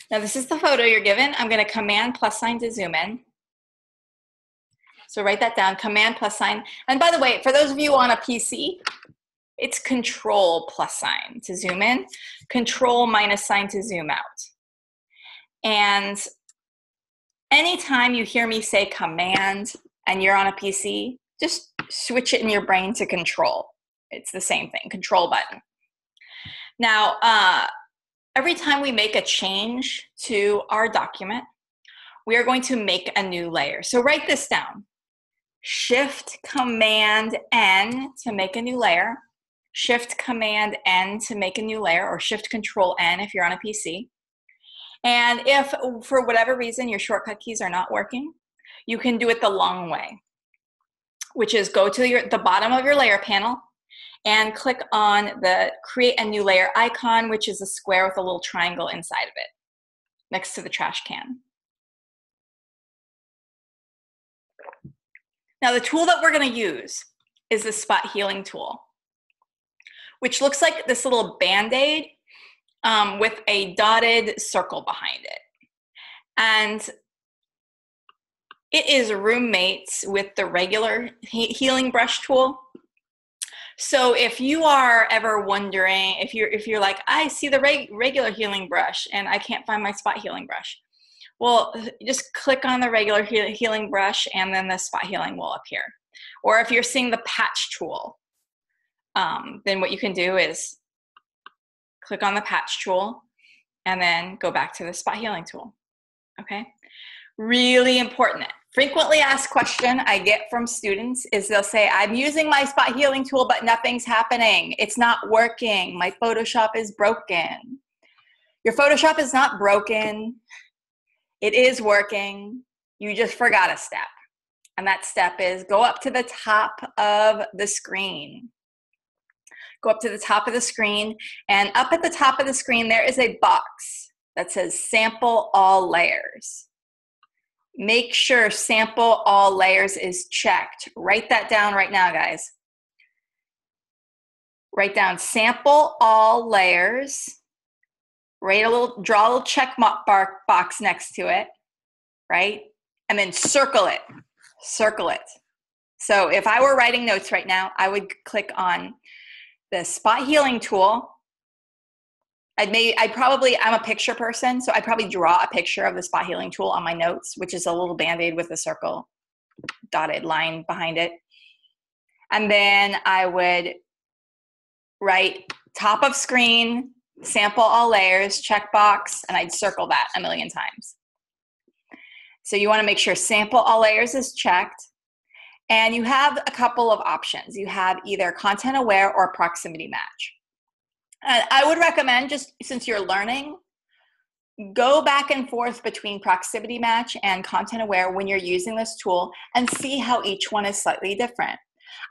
Now this is the photo you're given. I'm going to command plus sign to zoom in. So write that down, command plus sign. And by the way, for those of you on a PC, it's control plus sign to zoom in, control minus sign to zoom out. And anytime you hear me say command and you're on a PC, just switch it in your brain to control. It's the same thing, control button. Now, every time we make a change to our document, we are going to make a new layer. So write this down. Shift Command N to make a new layer. Shift Command N to make a new layer, or Shift Control N if you're on a PC. And if for whatever reason your shortcut keys are not working, you can do it the long way, which is go to the bottom of your layer panel and click on the Create a New Layer icon, which is a square with a little triangle inside of it, next to the trash can. Now, the tool that we're going to use is the Spot Healing tool, which looks like this little Band-Aid with a dotted circle behind it. And it is roommates with the regular healing brush tool. So if you are ever wondering, if you're like, I see the regular healing brush and I can't find my spot healing brush, well, just click on the regular healing brush and then the spot healing will appear. Or if you're seeing the patch tool, then what you can do is click on the patch tool and then go back to the spot healing tool, okay? Really important. Frequently asked question I get from students is they'll say, I'm using my spot healing tool, but nothing's happening. It's not working. My Photoshop is broken. Your Photoshop is not broken. It is working. You just forgot a step. And that step is go up to the top of the screen. Go up to the top of the screen, and up at the top of the screen, there is a box that says Sample All Layers. Make sure Sample All Layers is checked. Write that down right now, guys. Write down Sample All Layers. Draw a little check box next to it, right? And then circle it. Circle it. So if I were writing notes right now, I would click on the spot healing tool. I'm a picture person, so I'd probably draw a picture of the spot healing tool on my notes, which is a little Band-Aid with a circle dotted line behind it. And then I would write top of screen, sample all layers, checkbox, and I'd circle that a million times. So you want to make sure sample all layers is checked. And you have a couple of options. You have either content aware or proximity match. And I would recommend, just since you're learning, go back and forth between proximity match and content aware when you're using this tool and see how each one is slightly different.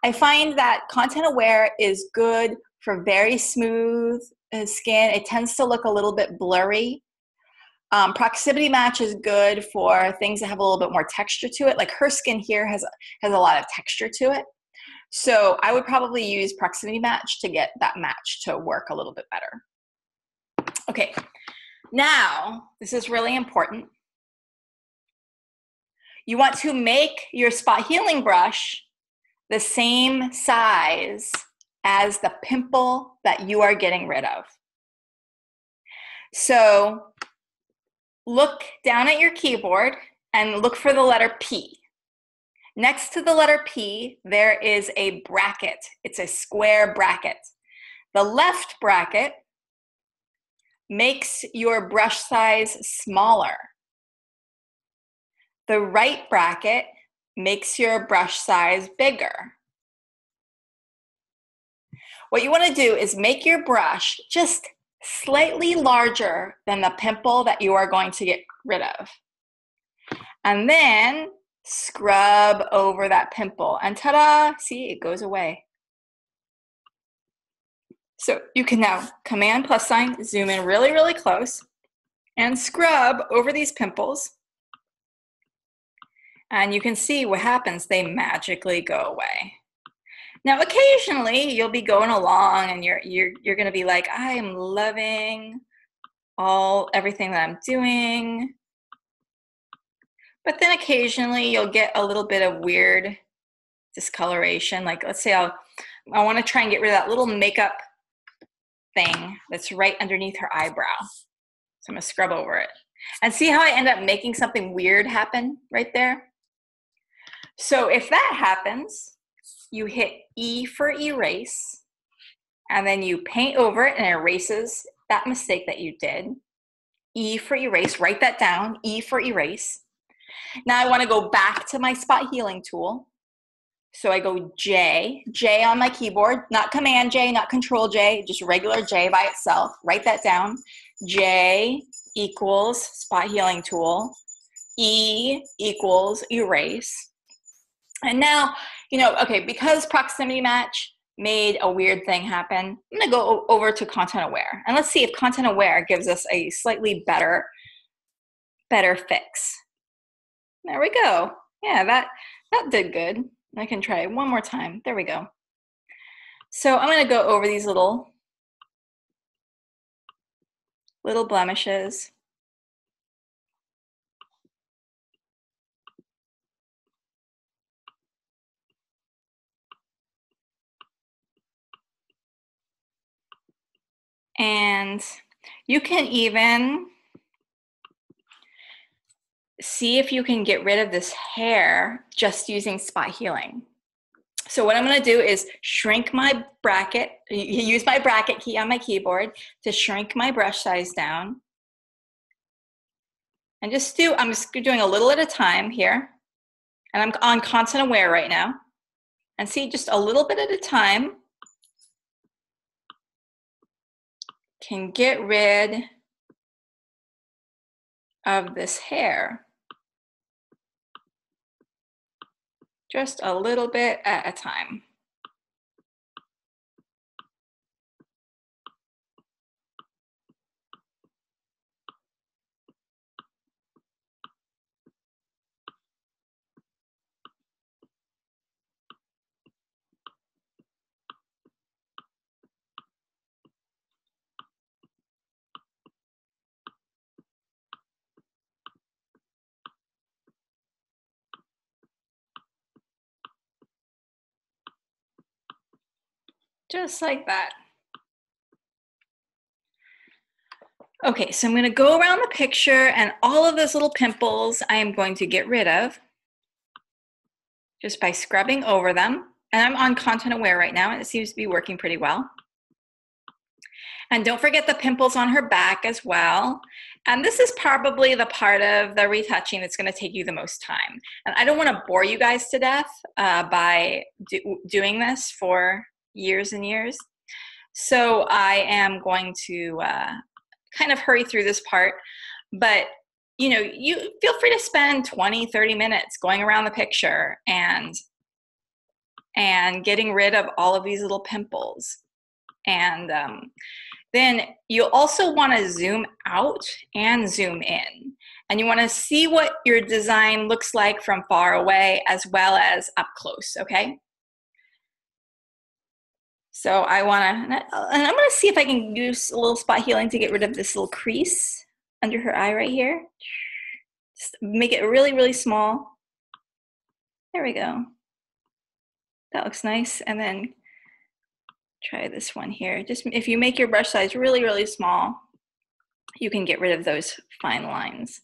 I find that content aware is good for very smooth skin. It tends to look a little bit blurry. Proximity match is good for things that have a little bit more texture to it. Like her skin here has a lot of texture to it. So I would probably use proximity match to get that match to work a little bit better. Okay, now this is really important. You want to make your spot healing brush the same size as the pimple that you are getting rid of. So look down at your keyboard and look for the letter P. Next to the letter P, there is a bracket. It's a square bracket. The left bracket makes your brush size smaller. The right bracket makes your brush size bigger. What you want to do is make your brush just slightly larger than the pimple that you are going to get rid of. And then scrub over that pimple and ta-da, see, it goes away. So you can now command plus sign, zoom in really, really close and scrub over these pimples. And you can see what happens. They magically go away. Now, occasionally you'll be going along and you're going to be like, I am loving everything that I'm doing. But then occasionally you'll get a little bit of weird discoloration. Like let's say I want to try and get rid of that little makeup thing that's right underneath her eyebrow. So I'm gonna scrub over it. And see how I end up making something weird happen right there? So if that happens, you hit E for erase, and then you paint over it and it erases that mistake that you did. E for erase, write that down, E for erase. Now I want to go back to my spot healing tool. So I go J on my keyboard, not Command J, not Control J, just regular J by itself. Write that down. J equals spot healing tool. E equals erase. And now, okay, because proximity match made a weird thing happen, I'm gonna go over to content aware. And let's see if content aware gives us a slightly better fix. There we go. Yeah, that did good. I can try it one more time. There we go. So I'm gonna go over these little blemishes. And you can even see if you can get rid of this hair just using spot healing. So what I'm going to do is shrink my bracket, use my bracket key on my keyboard to shrink my brush size down. And I'm just doing a little at a time here. And I'm on content aware right now. And see, just a little bit at a time can get rid of this hair. Just a little bit at a time. Just like that. Okay, so I'm going to go around the picture, and all of those little pimples I am going to get rid of just by scrubbing over them. And I'm on content aware right now, and it seems to be working pretty well. And don't forget the pimples on her back as well. And this is probably the part of the retouching that's going to take you the most time. And I don't want to bore you guys to death by doing this for years and years. So I am going to kind of hurry through this part. But you feel free to spend 20, 30 minutes going around the picture and getting rid of all of these little pimples. And then you also want to zoom out and zoom in. And you want to see what your design looks like from far away as well as up close, okay? So I want to, and I'm going to see if I can use a little spot healing to get rid of this little crease under her eye right here. Just make it really, really small. There we go. That looks nice. And then try this one here. Just if you make your brush size really, really small, you can get rid of those fine lines.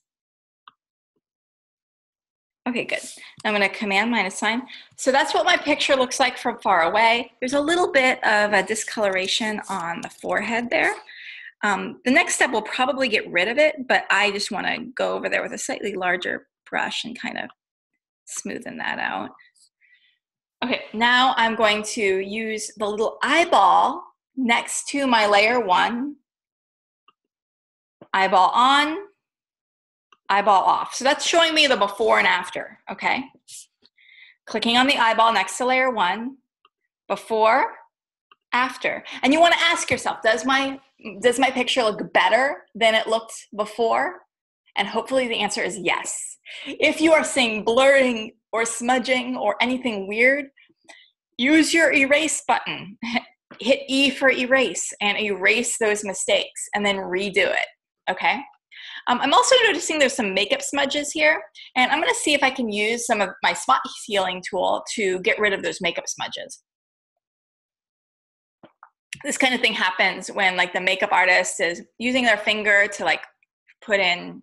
Okay, good. I'm going to command -sign. So that's what my picture looks like from far away. There's a little bit of a discoloration on the forehead there. The next step will probably get rid of it, but I just want to go over there with a slightly larger brush and kind of smoothen that out. Okay, now I'm going to use the little eyeball next to my layer 1. Eyeball on, eyeball off. So that's showing me the before and after, okay? Clicking on the eyeball next to layer 1, before, after. And you want to ask yourself, does my picture look better than it looked before? And hopefully the answer is yes. If you are seeing blurring or smudging or anything weird, use your erase button. Hit E for erase and erase those mistakes and then redo it. okay? I'm also noticing there's some makeup smudges here, and I'm gonna see if I can use some of my spot healing tool to get rid of those makeup smudges. This kind of thing happens when like the makeup artist is using their finger to like put in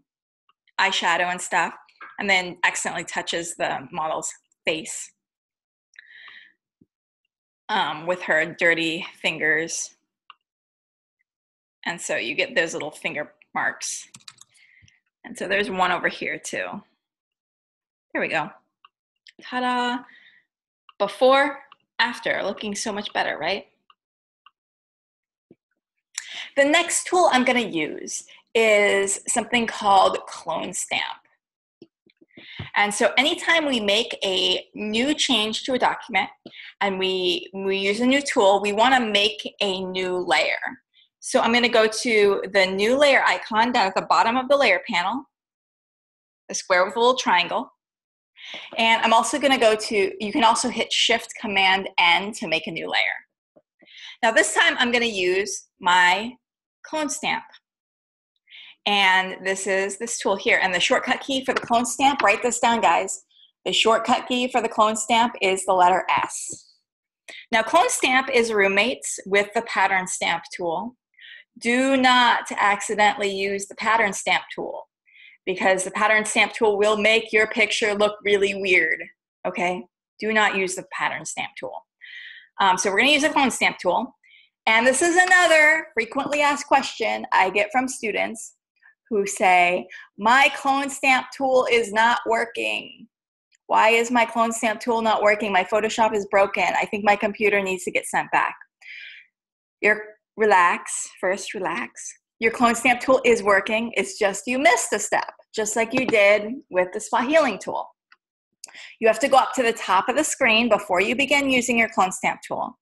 eyeshadow and stuff, and then accidentally touches the model's face with her dirty fingers. And so you get those little finger marks. And so there's one over here too. There we go. Ta-da. Before, after, looking so much better, right? The next tool I'm gonna use is something called Clone Stamp. And so anytime we make a new change to a document and we use a new tool, we wanna make a new layer. So I'm gonna go to the new layer icon down at the bottom of the layer panel, the square with a little triangle. And I'm also gonna go to, you can also hit Shift Command N to make a new layer. Now this time I'm gonna use my clone stamp. And this is this tool here. And the shortcut key for the clone stamp, write this down guys. The shortcut key for the clone stamp is the letter S. Now clone stamp is roommates with the pattern stamp tool. Do not accidentally use the pattern stamp tool, because the pattern stamp tool will make your picture look really weird, okay? Do not use the pattern stamp tool. So we're gonna use the clone stamp tool. And this is another frequently asked question I get from students who say, my clone stamp tool is not working. Why is my clone stamp tool not working? My Photoshop is broken. I think my computer needs to get sent back. Relax, first relax. Your clone stamp tool is working. It's just you missed a step, just like you did with the spot healing tool. You have to go up to the top of the screen before you begin using your clone stamp tool.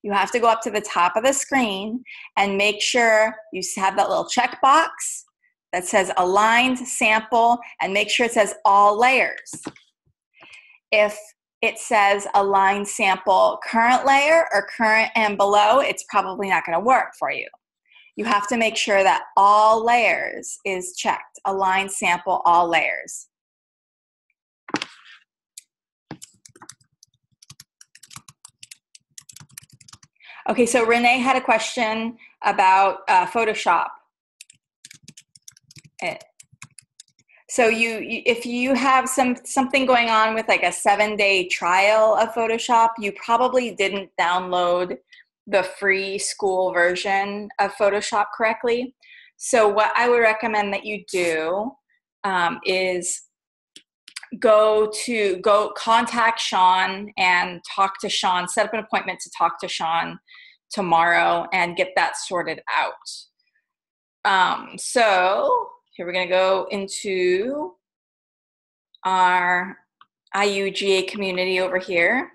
You have to go up to the top of the screen and make sure you have that little checkbox that says aligned sample, and make sure it says all layers. If it says align sample current layer or current and below, it's probably not going to work for you. You have to make sure that all layers is checked. Align sample all layers. Okay, so Renee had a question about Photoshop. So if you have something going on with like a 7-day trial of Photoshop, you probably didn't download the free school version of Photoshop correctly. So what I would recommend that you do is go contact Sean and talk to Sean, set up an appointment to talk to Sean tomorrow and get that sorted out. So here we're going to go into our IUGA community over here.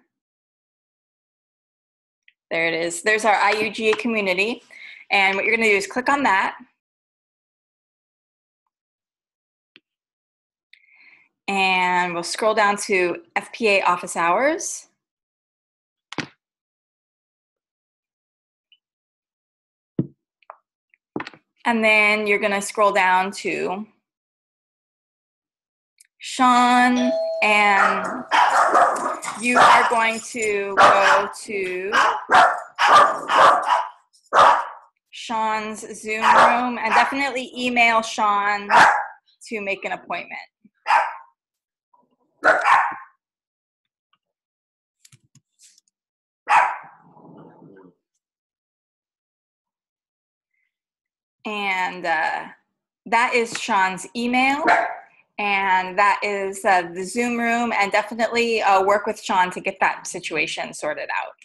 There it is. There's our IUGA community. And what you're going to do is click on that. And we'll scroll down to FPA office hours. And then you're going to scroll down to Sean, and you are going to go to Sean's Zoom room and definitely email Sean to make an appointment. And that is Sean's email, and that is the Zoom room, and definitely work with Sean to get that situation sorted out.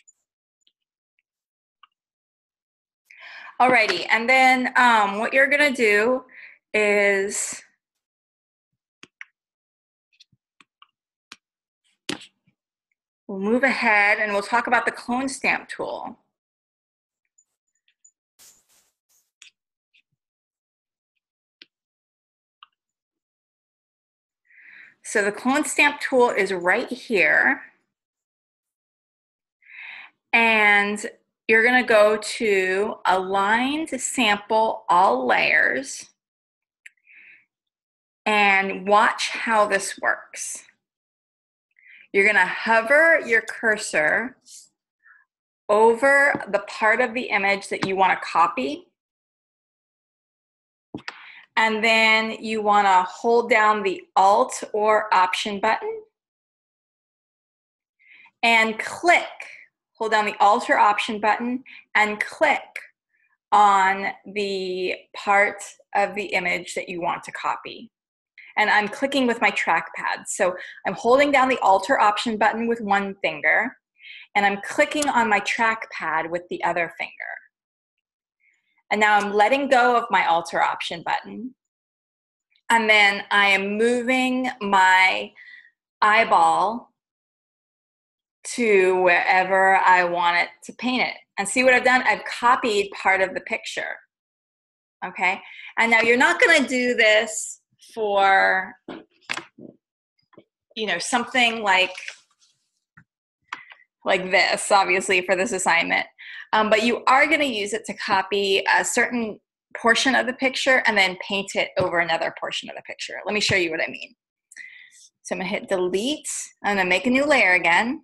Alrighty, and then what you're gonna do is we'll move ahead and we'll talk about the clone stamp tool. So the clone stamp tool is right here. And you're gonna go to Align to Sample All Layers. And watch how this works. You're gonna hover your cursor over the part of the image that you wanna copy. And then you wanna hold down the Alt or Option button and click. Hold down the Alt or Option button and click on the part of the image that you want to copy. And I'm clicking with my trackpad. So I'm holding down the Alt or Option button with one finger, and I'm clicking on my trackpad with the other finger. And now I'm letting go of my Alt or Option button. And then I am moving my eyeball to wherever I want it to paint it. And see what I've done? I've copied part of the picture. Okay? And now you're not gonna do this for, you know, something like this, obviously, for this assignment. But you are gonna use it to copy a certain portion of the picture and then paint it over another portion of the picture. Let me show you what I mean. So I'm gonna hit delete. I'm gonna make a new layer again.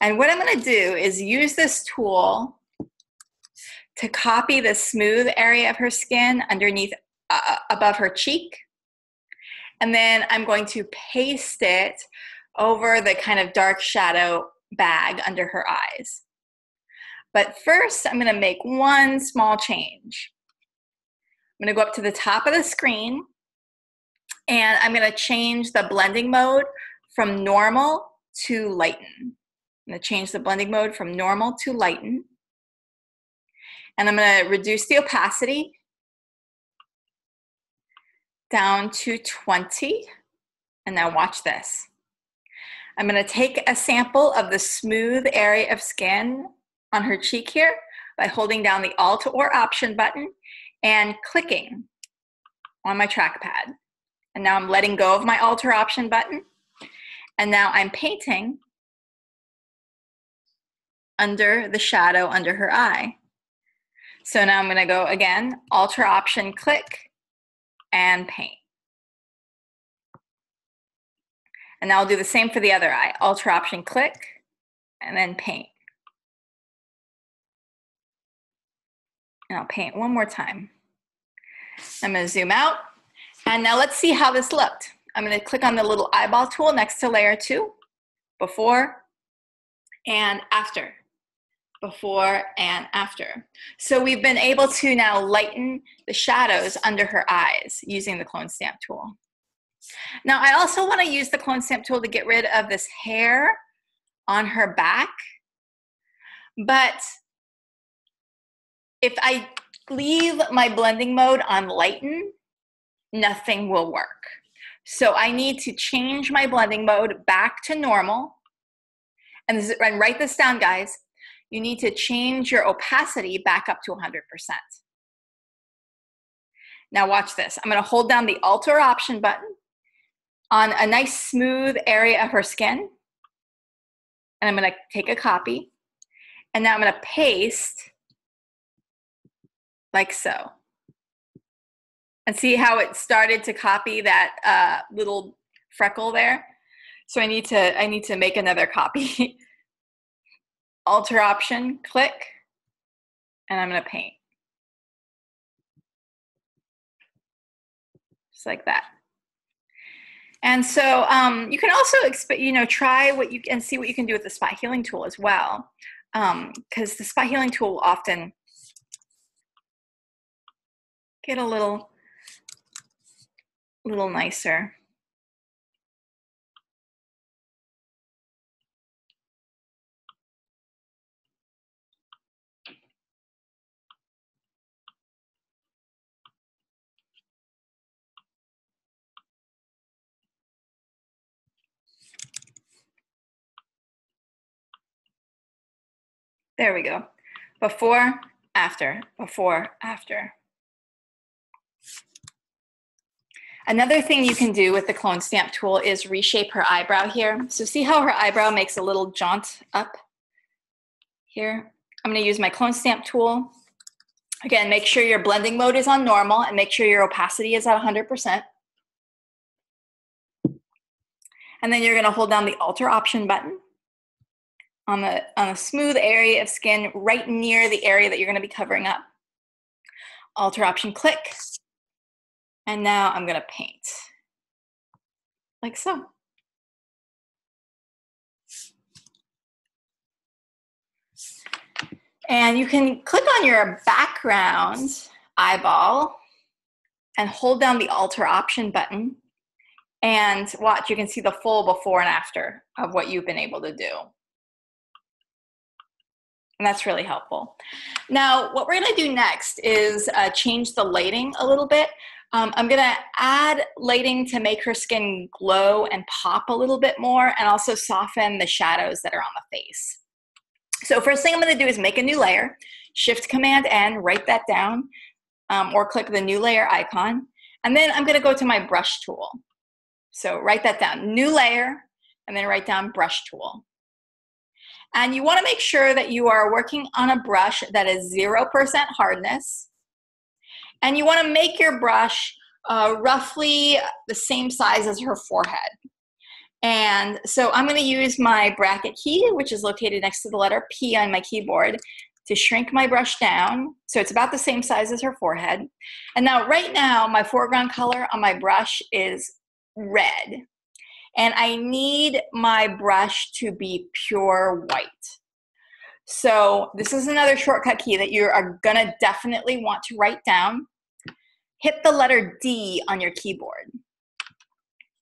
And what I'm gonna do is use this tool to copy the smooth area of her skin underneath, above her cheek. And then I'm going to paste it over the kind of dark shadow bag under her eyes. But first, I'm gonna make one small change. I'm gonna go up to the top of the screen, and I'm gonna change the blending mode from normal to lighten. I'm gonna change the blending mode from normal to lighten. And I'm gonna reduce the opacity down to 20. And now watch this. I'm gonna take a sample of the smooth area of skin on her cheek here by holding down the Alt or Option button and clicking on my trackpad. And now I'm letting go of my Alt or Option button. And now I'm painting under the shadow under her eye. So now I'm gonna go again, Alt or Option, click, and paint. And now I'll do the same for the other eye, Alt or Option, click, and then paint. And I'll paint one more time. I'm gonna zoom out, and now let's see how this looked. I'm gonna click on the little eyeball tool next to layer 2, before and after. Before and after. So we've been able to now lighten the shadows under her eyes using the clone stamp tool. Now I also want to use the clone stamp tool to get rid of this hair on her back, but if I leave my blending mode on lighten, nothing will work. So I need to change my blending mode back to normal, and write this down, guys. You need to change your opacity back up to 100%. Now watch this. I'm gonna hold down the Alt or Option button on a nice smooth area of her skin. And I'm gonna take a copy. And now I'm gonna paste like so. And see how it started to copy that little freckle there? So I need to make another copy. Alt or Option, click, and I'm gonna paint. Just like that. And so you can also try what you and see what you can do with the spot healing tool as well, because the spot healing tool will often get a little nicer. There we go. Before, after, before, after. Another thing you can do with the clone stamp tool is reshape her eyebrow here. So see how her eyebrow makes a little jaunt up here? I'm gonna use my clone stamp tool. Again, make sure your blending mode is on normal and make sure your opacity is at 100%. And then you're gonna hold down the Alter Option button on the smooth area of skin right near the area that you're gonna be covering up. Alter Option, click. And now I'm gonna paint, like so. And you can click on your background eyeball and hold down the Alter Option button, and watch, you can see the full before and after of what you've been able to do. And that's really helpful. Now, what we're gonna do next is change the lighting a little bit. I'm gonna add lighting to make her skin glow and pop a little bit more, and also soften the shadows that are on the face. So first thing I'm gonna do is make a new layer. Shift Command N, write that down, or click the new layer icon. And then I'm gonna go to my brush tool. So write that down, new layer, and then write down brush tool. And you wanna make sure that you are working on a brush that is 0% hardness. And you wanna make your brush roughly the same size as her forehead. And so I'm gonna use my bracket key, which is located next to the letter P on my keyboard, to shrink my brush down. So it's about the same size as her forehead. And now, right now, my foreground color on my brush is red. And I need my brush to be pure white. So this is another shortcut key that you are gonna definitely want to write down. Hit the letter D on your keyboard.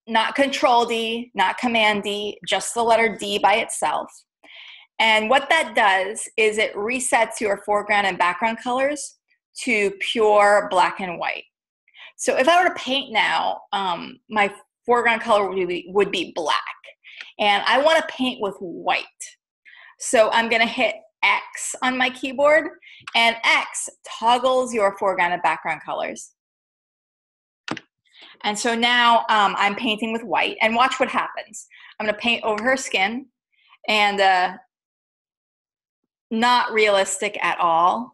Not Control D, not Command D, just the letter D by itself. And what that does is it resets your foreground and background colors to pure black and white. So if I were to paint now, my foreground color would be black. And I want to paint with white. So I'm going to hit X on my keyboard, and X toggles your foreground and background colors. And so now I'm painting with white, and watch what happens. I'm going to paint over her skin, and not realistic at all.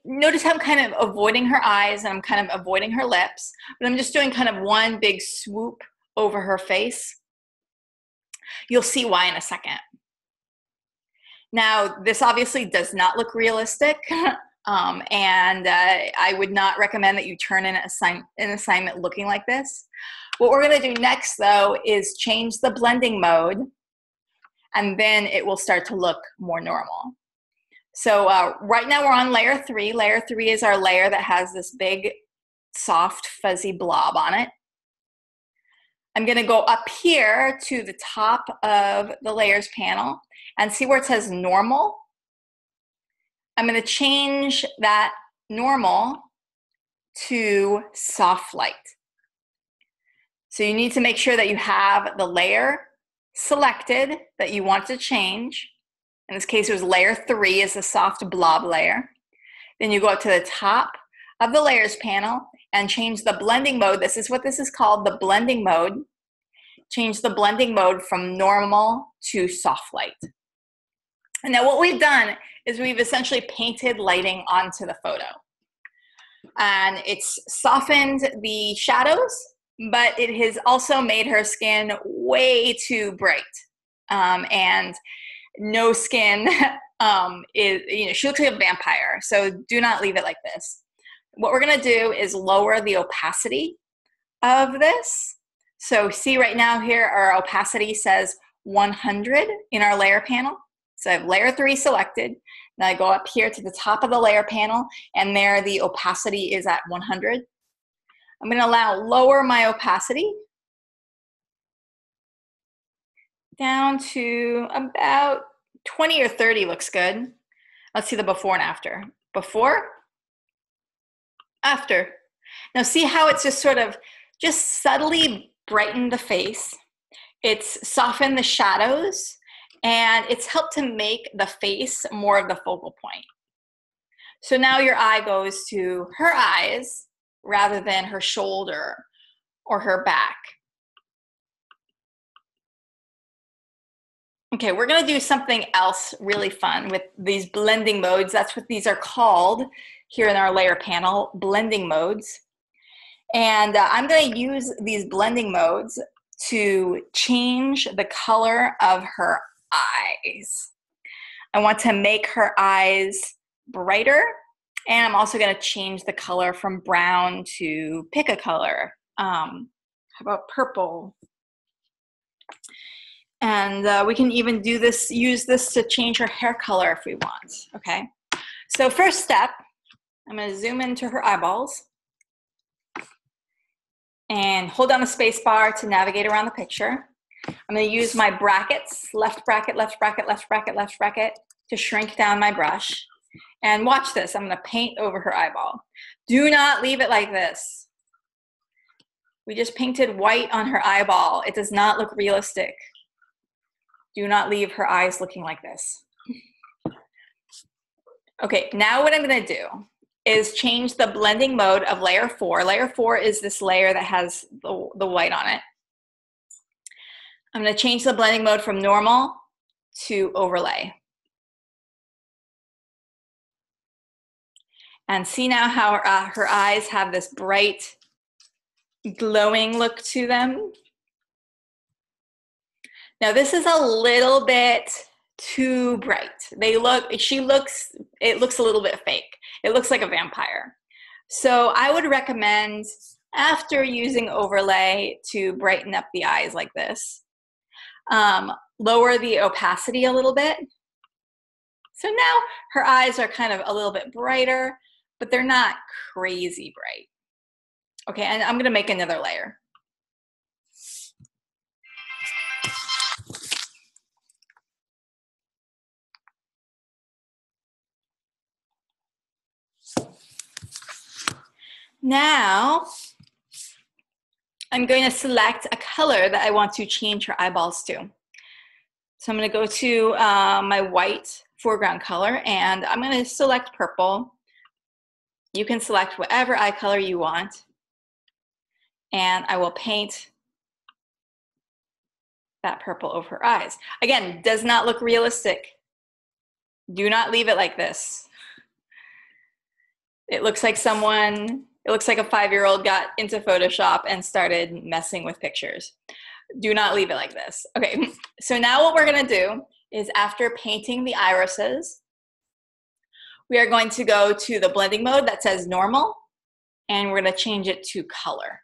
Notice how I'm kind of avoiding her eyes, and I'm kind of avoiding her lips, but I'm just doing kind of one big swoop over her face. You'll see why in a second. Now, this obviously does not look realistic, and I would not recommend that you turn in an assignment looking like this. What we're gonna do next, though, is change the blending mode, and then it will start to look more normal. So right now we're on layer 3. Layer 3 is our layer that has this big, soft, fuzzy blob on it. I'm gonna go up here to the top of the layers panel and see where it says normal. I'm gonna change that normal to soft light. So you need to make sure that you have the layer selected that you want to change. In this case, it was layer 3 is the soft blob layer. Then you go up to the top of the layers panel and change the blending mode. This is what this is called, the blending mode. Change the blending mode from normal to soft light. And now what we've done is we've essentially painted lighting onto the photo. And it's softened the shadows, but it has also made her skin way too bright. And no skin is, she looks like a vampire, so do not leave it like this. What we're gonna do is lower the opacity of this. So see right now here, our opacity says 100 in our layer panel. So I have layer 3 selected. Now I go up here to the top of the layer panel, and there the opacity is at 100. I'm gonna lower my opacity down to about 20 or 30 looks good. Let's see the before and after. Before, after. Now see how it's just sort of just subtly brightened the face. It's softened the shadows, and it's helped to make the face more of the focal point. So now your eye goes to her eyes rather than her shoulder or her back. Okay, we're gonna do something else really fun with these blending modes. That's what these are called here in our layer panel, blending modes. And I'm going to use these blending modes to change the color of her eyes. I want to make her eyes brighter, and I'm also going to change the color from brown to pick a color. How about purple? And we can even do this, use this to change her hair color if we want, okay? So first step, I'm going to zoom into her eyeballs and hold down the space bar to navigate around the picture. I'm going to use my brackets, left bracket, left bracket, left bracket, left bracket, to shrink down my brush. And watch this, I'm going to paint over her eyeball. Do not leave it like this. We just painted white on her eyeball. It does not look realistic. Do not leave her eyes looking like this. Okay, now what I'm going to do is change the blending mode of layer 4. Layer 4 is this layer that has the white on it. I'm going to change the blending mode from normal to overlay. And see now how her eyes have this bright, glowing look to them. Now this is a little bit too bright. It looks a little bit fake. It looks like a vampire. So I would recommend, after using overlay, to brighten up the eyes like this. Lower the opacity a little bit. So now her eyes are kind of a little bit brighter, but they're not crazy bright. Okay, and I'm gonna make another layer. Now, I'm going to select a color that I want to change her eyeballs to. So I'm going to go to my white foreground color, and I'm going to select purple. You can select whatever eye color you want, and I will paint that purple over her eyes. Again, does not look realistic. Do not leave it like this. It looks like a 5-year-old got into Photoshop and started messing with pictures. Do not leave it like this. Okay, so now what we're gonna do is, after painting the irises, we are going to go to the blending mode that says normal, and we're gonna change it to color.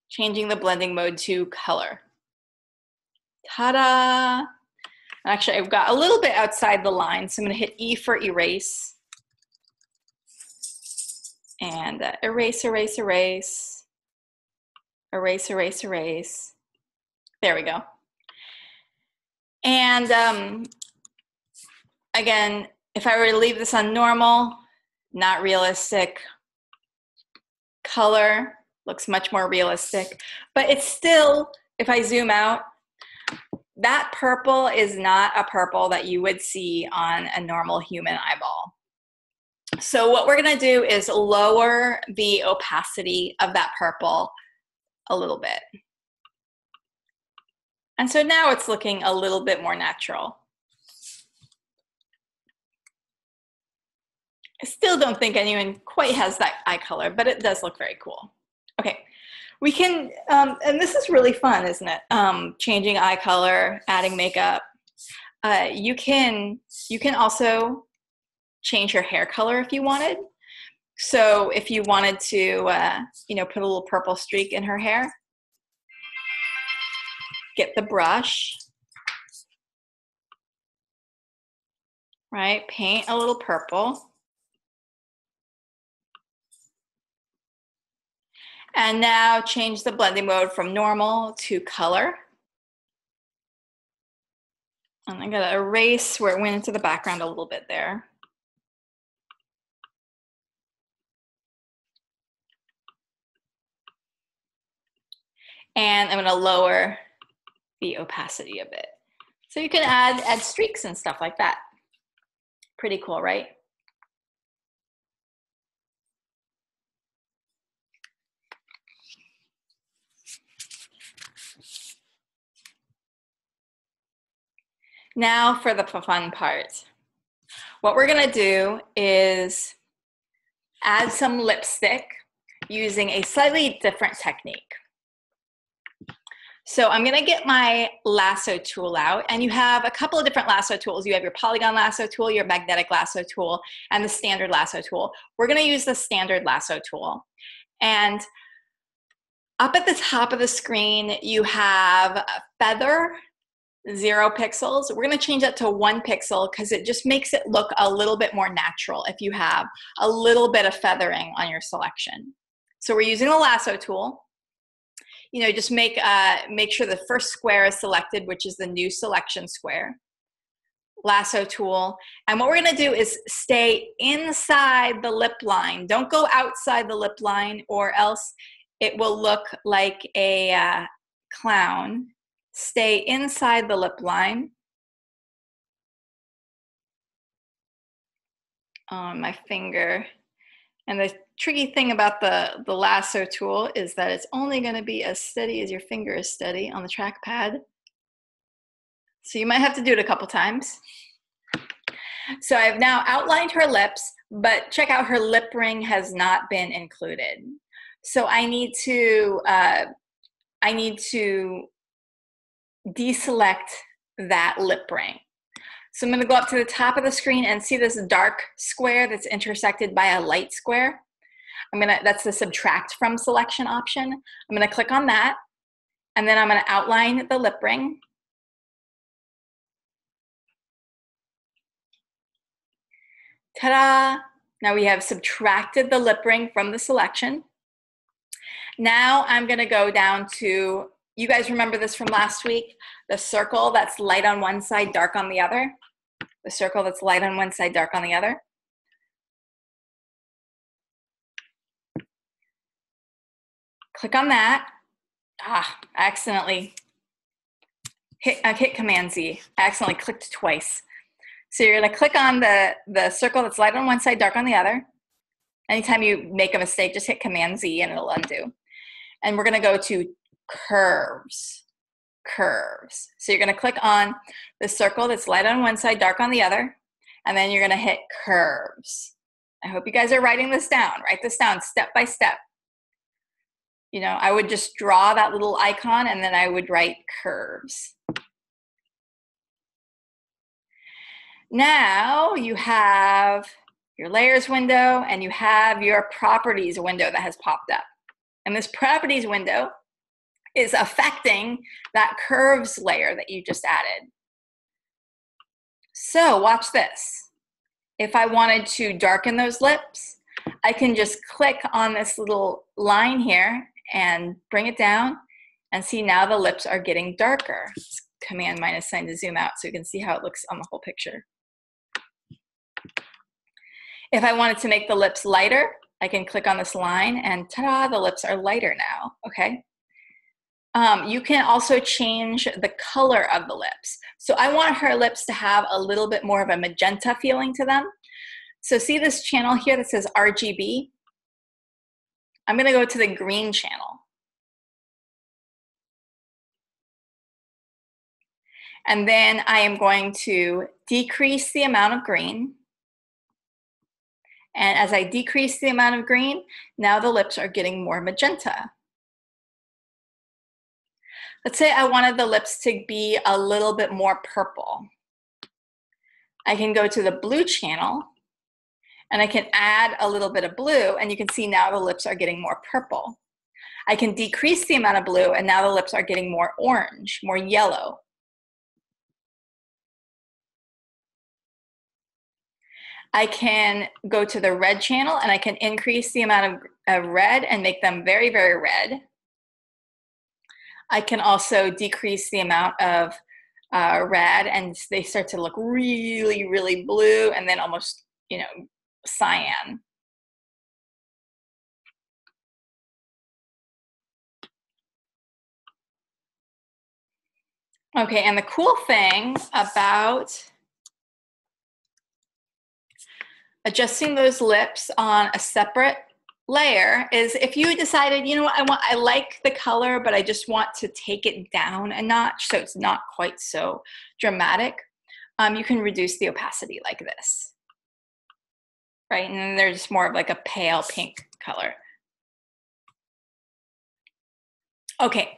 Changing the blending mode to color. Ta-da! Actually, I've got a little bit outside the line, so I'm gonna hit E for erase. And erase, erase, erase. Erase, erase, erase. There we go. And again, if I were to leave this on normal, not realistic. Color looks much more realistic, but it's still, if I zoom out, that purple is not a purple that you would see on a normal human eyeball. So what we're gonna do is lower the opacity of that purple a little bit. And so now it's looking a little bit more natural. I still don't think anyone quite has that eye color, but it does look very cool. Okay, we can, and this is really fun, isn't it? Changing eye color, adding makeup. You can also change your hair color if you wanted. So if you wanted to, put a little purple streak in her hair, get the brush, right? Paint a little purple. And now change the blending mode from normal to color. And I'm gonna erase where it went into the background a little bit there. And I'm gonna lower the opacity a bit. So you can add streaks and stuff like that. Pretty cool, right? Now for the fun part. What we're gonna do is add some lipstick using a slightly different technique. So I'm gonna get my lasso tool out, and you have a couple of different lasso tools. You have your polygon lasso tool, your magnetic lasso tool, and the standard lasso tool. We're gonna use the standard lasso tool. And up at the top of the screen, you have a feather, 0 pixels. We're gonna change that to 1 pixel because it just makes it look a little bit more natural if you have a little bit of feathering on your selection. So we're using the lasso tool. You know, just make sure the first square is selected, which is the new selection square. Lasso tool. And what we're gonna do is stay inside the lip line. Don't go outside the lip line, or else it will look like a clown. Stay inside the lip line. On my finger. And the tricky thing about the lasso tool is that it's only going to be as steady as your finger is steady on the trackpad. So you might have to do it a couple times. So I've now outlined her lips, but check out, her lip ring has not been included. So I need to deselect that lip ring. So I'm going to go up to the top of the screen and see this dark square that's intersected by a light square. That's the subtract from selection option. I'm going to click on that, and then I'm going to outline the lip ring. Ta-da! Now we have subtracted the lip ring from the selection. Now I'm going to go down to, you guys remember this from last week, the circle that's light on one side, dark on the other. The circle that's light on one side, dark on the other. Click on that. I accidentally hit Command Z. I accidentally clicked twice. So you're gonna click on the circle that's light on one side, dark on the other. Anytime you make a mistake, just hit Command Z and it'll undo. And we're gonna go to curves. Curves. So you're going to click on the circle that's light on one side, dark on the other, and then you're going to hit curves. I hope you guys are writing this down. Write this down step by step. You know, I would just draw that little icon and then I would write curves. Now you have your layers window and you have your properties window that has popped up. And this properties window is affecting that curves layer that you just added. So watch this. If I wanted to darken those lips, I can just click on this little line here and bring it down, and see now the lips are getting darker. Command -sign to zoom out so you can see how it looks on the whole picture. If I wanted to make the lips lighter, I can click on this line and ta-da, the lips are lighter now, okay? You can also change the color of the lips. So I want her lips to have a little bit more of a magenta feeling to them. So see this channel here that says RGB? I'm gonna go to the green channel. And then I am going to decrease the amount of green. And as I decrease the amount of green, now the lips are getting more magenta. Let's say I wanted the lips to be a little bit more purple. I can go to the blue channel and I can add a little bit of blue, and you can see now the lips are getting more purple. I can decrease the amount of blue and now the lips are getting more orange, more yellow. I can go to the red channel and I can increase the amount of red and make them very, very red. I can also decrease the amount of red and they start to look really, really blue and then almost, you know, cyan. Okay, and the cool thing about adjusting those lips on a separate layer is if you decided, you know what, I like the color, but I just want to take it down a notch so it's not quite so dramatic, you can reduce the opacity like this. right? And then there's more of like a pale pink color. Okay,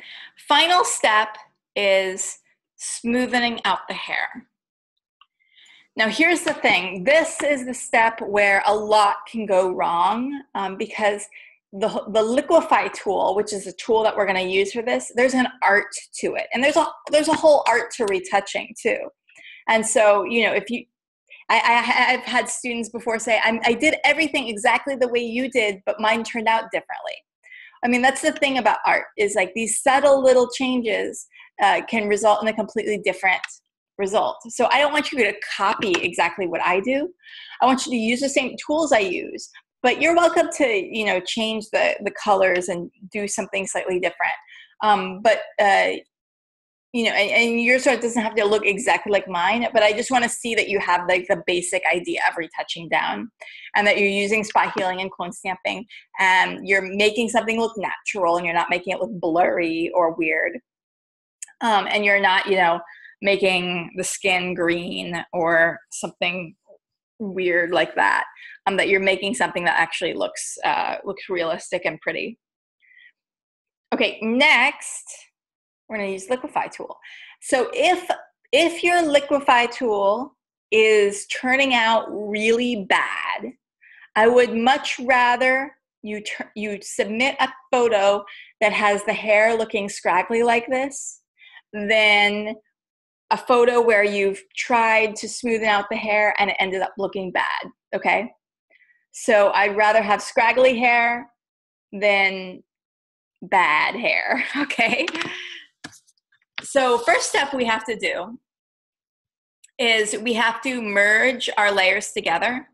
final step is smoothing out the hair. Now here's the thing, this is the step where a lot can go wrong because the liquefy tool, which is the tool that we're going to use for this, there's an art to it. And there's a whole art to retouching too. And so, you know, if you, I've had students before say, I did everything exactly the way you did, but mine turned out differently. I mean, that's the thing about art, is like these subtle little changes can result in a completely different result. So I don't want you to copy exactly what I do. I want you to use the same tools I use, but you're welcome to, you know, change the colors and do something slightly different. You know, and your sort doesn't have to look exactly like mine, but I just want to see that you have like the basic idea of retouching down, and that you're using spot healing and clone stamping, and you're making something look natural and you're not making it look blurry or weird. And you're not, you know, making the skin green or something weird like that. That you're making something that actually looks realistic and pretty. Okay, next, we're going to use liquefy tool. So if your liquefy tool is turning out really bad, I would much rather you submit a photo that has the hair looking scraggly like this than a photo where you've tried to smoothen out the hair and it ended up looking bad, okay? So I'd rather have scraggly hair than bad hair, okay? So first step we have to do is we have to merge our layers together.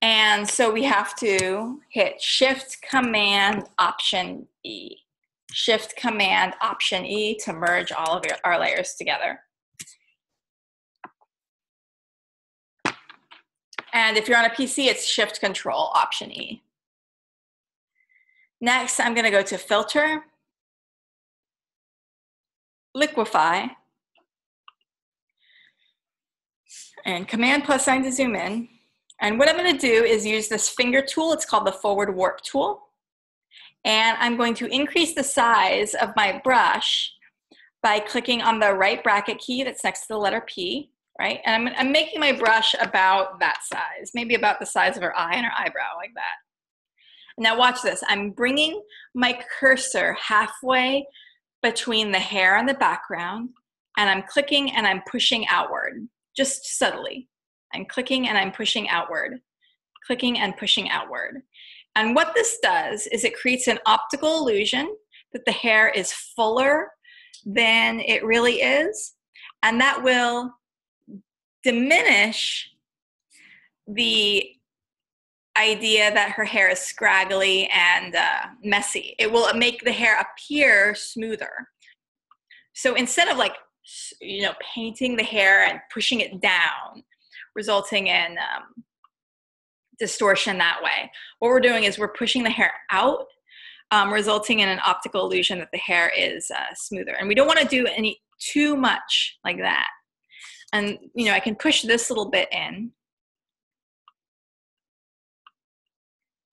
And so we have to hit Shift Command Option E. Shift Command Option E to merge all of our layers together. And if you're on a PC, it's Shift Control Option E. Next, I'm going to go to Filter, Liquefy, and Command + sign to zoom in. And what I'm going to do is use this finger tool. It's called the Forward Warp tool. And I'm going to increase the size of my brush by clicking on the right bracket key that's next to the letter P, right? And I'm making my brush about that size, maybe about the size of her eye and her eyebrow, like that. Now watch this. I'm bringing my cursor halfway between the hair and the background, and I'm clicking and I'm pushing outward, just subtly. I'm clicking and I'm pushing outward, clicking and pushing outward. And what this does is it creates an optical illusion that the hair is fuller than it really is, and that will diminish the idea that her hair is scraggly and messy. It will make the hair appear smoother. So instead of like, you know, painting the hair and pushing it down, resulting in distortion that way, what we're doing is we're pushing the hair out, resulting in an optical illusion that the hair is smoother. And we don't want to do too much like that. And, you know, I can push this little bit in,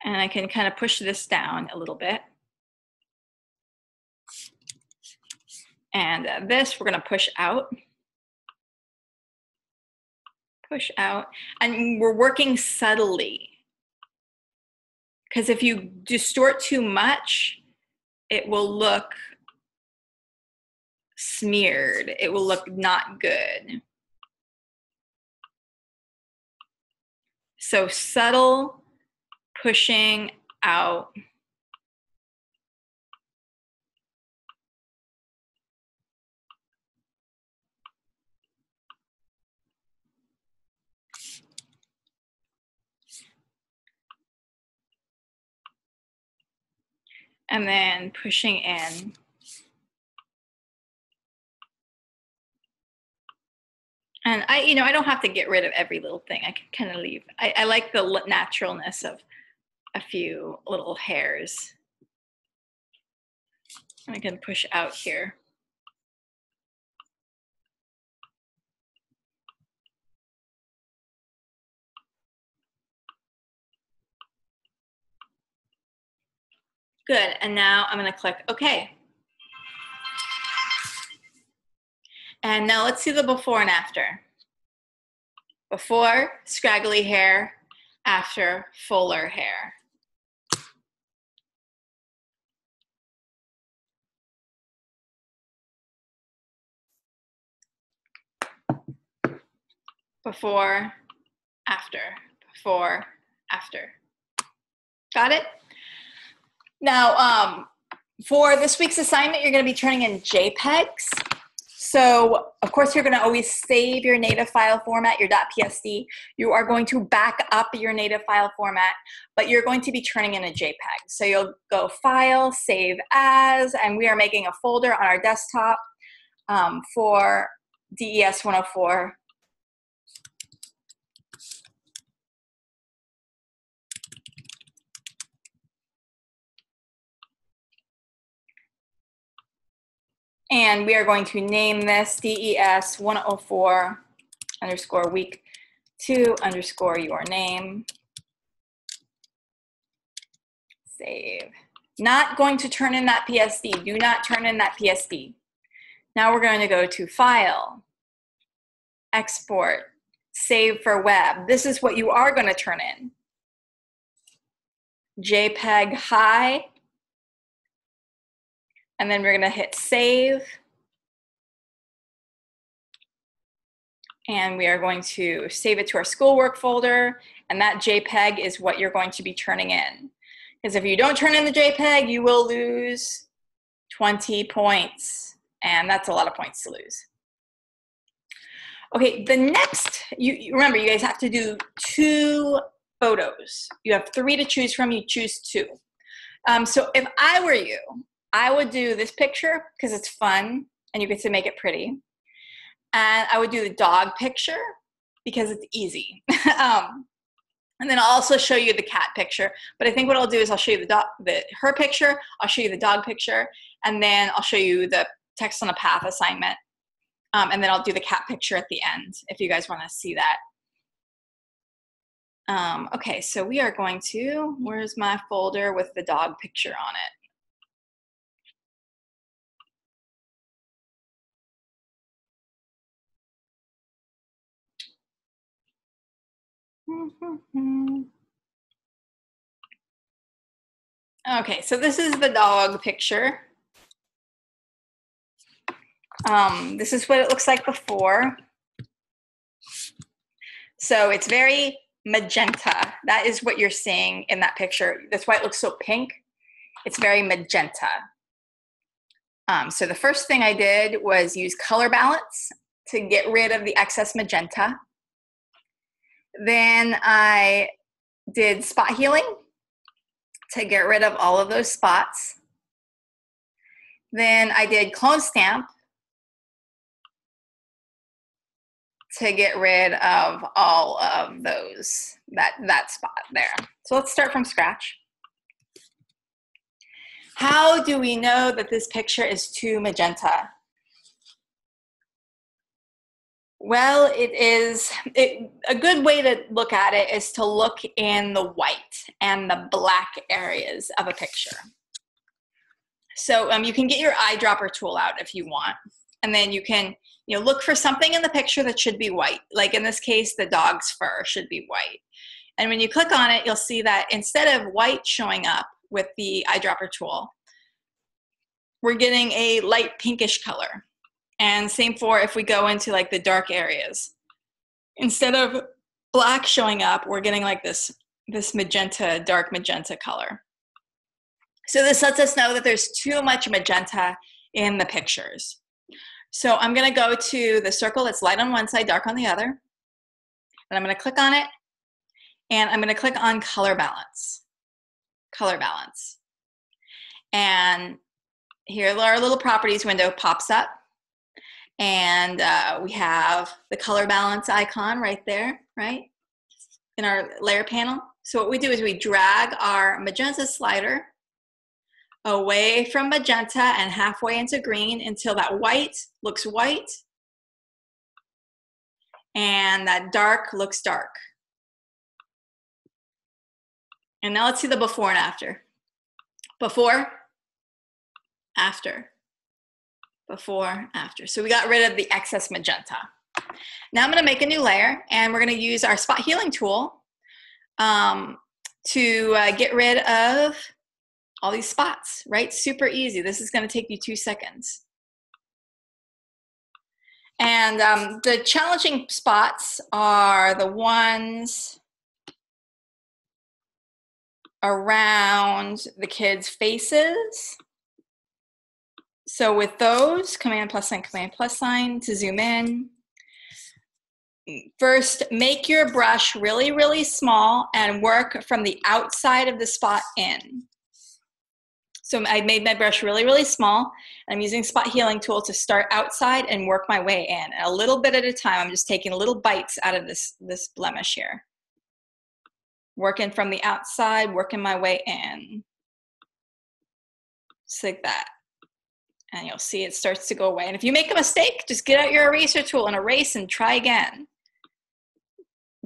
and I can kind of push this down a little bit. And this we're going to push out. Push out. And we're working subtly. Because if you distort too much, it will look smeared. It will look not good. So subtle pushing out. And then pushing in. And I don't have to get rid of every little thing. I can kind of leave. I like the naturalness of a few little hairs. And I can push out here. Good, and now I'm gonna click OK. And now let's see the before and after. Before, scraggly hair, after, fuller hair. Before, after, before, after. Got it? Now, for this week's assignment, you're going to be turning in JPEGs. So, of course, you're going to always save your native file format, your .psd. You are going to back up your native file format, but you're going to be turning in a JPEG. So you'll go File, Save As, and we are making a folder on our desktop for DES104. And we are going to name this DES104 underscore week 2 underscore your name. Save. Not going to turn in that PSD. Do not turn in that PSD. Now we're going to go to File, Export, Save for Web. This is what you are going to turn in. JPEG high. And then we're going to hit Save. And we are going to save it to our schoolwork folder. And that JPEG is what you're going to be turning in. Because if you don't turn in the JPEG, you will lose 20 points. And that's a lot of points to lose. Okay, the next, you remember, you guys have to do 2 photos. You have 3 to choose from. You choose 2. So if I were you, I would do this picture because it's fun and you get to make it pretty. And I would do the dog picture because it's easy. And then I'll also show you the cat picture. But I think what I'll do is I'll show you her picture, I'll show you the dog picture, and then I'll show you the text on a path assignment. And then I'll do the cat picture at the end if you guys want to see that. Okay, so we are going to, where's my folder with the dog picture on it? Okay, so this is the dog picture. This is what it looks like before. So it's very magenta. That is what you're seeing in that picture. That's why it looks so pink. It's very magenta. So the first thing I did was use color balance to get rid of the excess magenta. Then I did spot healing to get rid of all of those spots. Then I did clone stamp to get rid of all of those, that spot there. So let's start from scratch. How do we know that this picture is too magenta? Well, a good way to look at it is to look in the white and the black areas of a picture. So you can get your eyedropper tool out if you want, and then you can look for something in the picture that should be white. Like in this case, the dog's fur should be white. And when you click on it, you'll see that instead of white showing up with the eyedropper tool, we're getting a light pinkish color. And same for if we go into like the dark areas. Instead of black showing up, we're getting like this magenta, dark magenta color. So this lets us know that there's too much magenta in the pictures. So I'm going to go to the circle that's light on one side, dark on the other. And I'm going to click on it. And I'm going to click on color balance. Color balance. And here our little properties window pops up. And we have the color balance icon right there, right? In our layer panel. So what we do is we drag our magenta slider away from magenta and halfway into green until that white looks white and that dark looks dark. And now let's see the before and after. Before, after, before, after. So we got rid of the excess magenta. Now I'm going to make a new layer, and we're going to use our spot healing tool to get rid of all these spots, right? Super easy. This is going to take you 2 seconds. And the challenging spots are the ones around the kids' faces. So with those, command plus sign to zoom in. First, make your brush really, really small and work from the outside of the spot in. So I made my brush really, really small. I'm using spot healing tool to start outside and work my way in. And a little bit at a time, I'm just taking little bites out of this blemish here. Working from the outside, working my way in. Just like that. And you'll see it starts to go away. And if you make a mistake, just get out your eraser tool and erase and try again.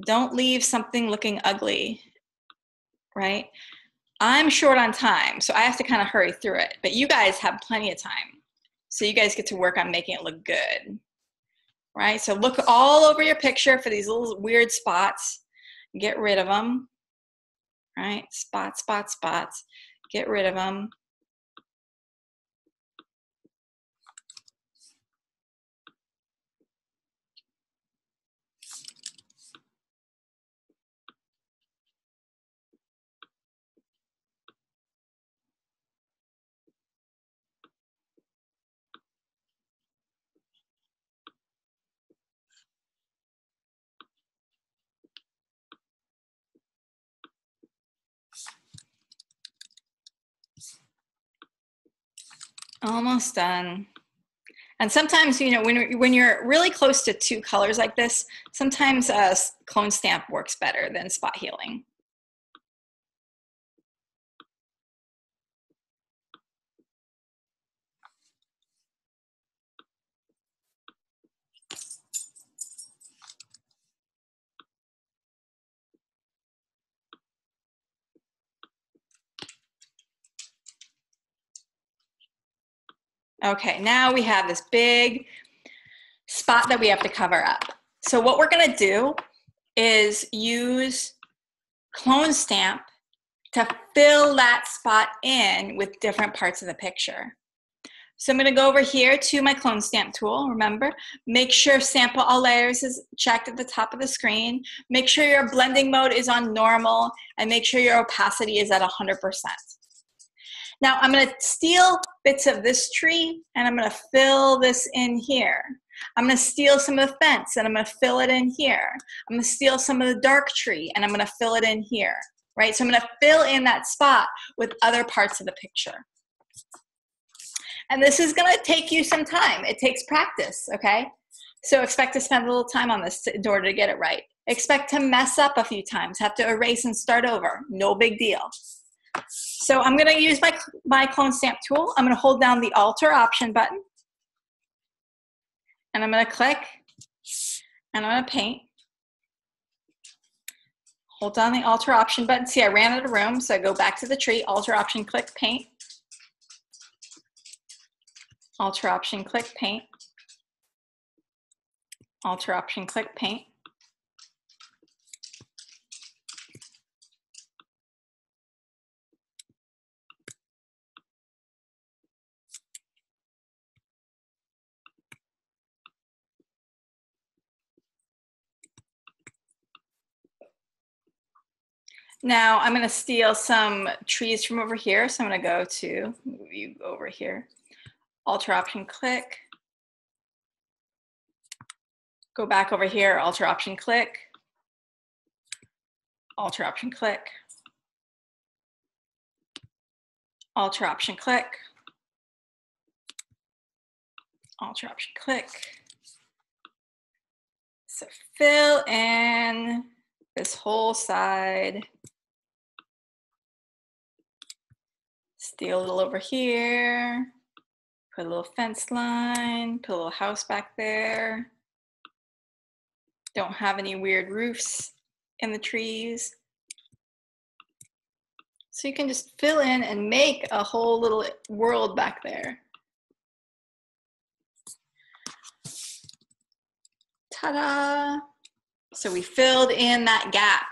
Don't leave something looking ugly, right? I'm short on time, so I have to kind of hurry through it. But you guys have plenty of time. So you guys get to work on making it look good, right? So look all over your picture for these little weird spots. Get rid of them, right? Spots, spots, spots. Get rid of them. Almost done. And sometimes, you know, when you're really close to 2 colors like this, sometimes clone stamp works better than spot healing. Okay, now we have this big spot that we have to cover up. So what we're gonna do is use clone stamp to fill that spot in with different parts of the picture. So I'm gonna go over here to my clone stamp tool. Remember, make sure sample all layers is checked at the top of the screen. Make sure your blending mode is on normal, and make sure your opacity is at 100%. Now I'm going to steal bits of this tree, and I'm going to fill this in here. I'm going to steal some of the fence, and I'm going to fill it in here. I'm going to steal some of the dark tree, and I'm going to fill it in here, right? So I'm going to fill in that spot with other parts of the picture. And this is going to take you some time. It takes practice, okay? So expect to spend a little time on this in order to get it right. Expect to mess up a few times, have to erase and start over. No big deal. So I'm going to use my clone stamp tool. I'm going to hold down the Alt or Option button. And I'm going to click. And I'm going to paint. Hold down the Alt or Option button. See, I ran out of room, so I go back to the tree. Alt or Option, click, paint. Alt or Option, click, paint. Alt or Option, click, paint. Now I'm going to steal some trees from over here. So I'm going to go to, move you over here. Alt or Option, click. Go back over here, Alt or Option, click. Alt or Option, click. Alt or Option, click. Alt or Option, click. So fill in this whole side. Steal a little over here. Put a little fence line. Put a little house back there. Don't have any weird roofs in the trees. So you can just fill in and make a whole little world back there. Ta-da! So we filled in that gap.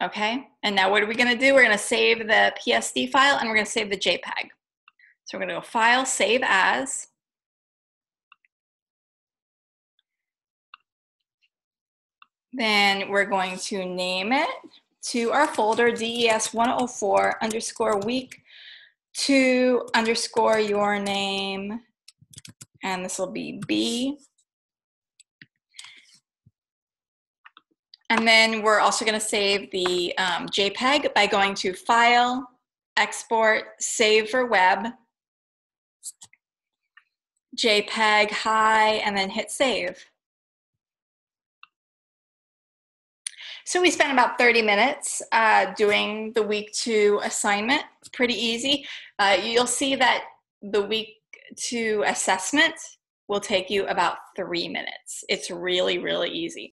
Okay, and now what are we going to do? We're going to save the PSD file and we're going to save the JPEG. So we're going to go File, Save As. Then we're going to name it to our folder DES104 underscore week 2 underscore your name, and this will be B. And then we're also going to save the JPEG by going to File, Export, Save for Web, JPEG, High, and then hit Save. So we spent about 30 minutes doing the week 2 assignment. Pretty easy. You'll see that the week 2 assessment will take you about 3 minutes. It's really, really easy.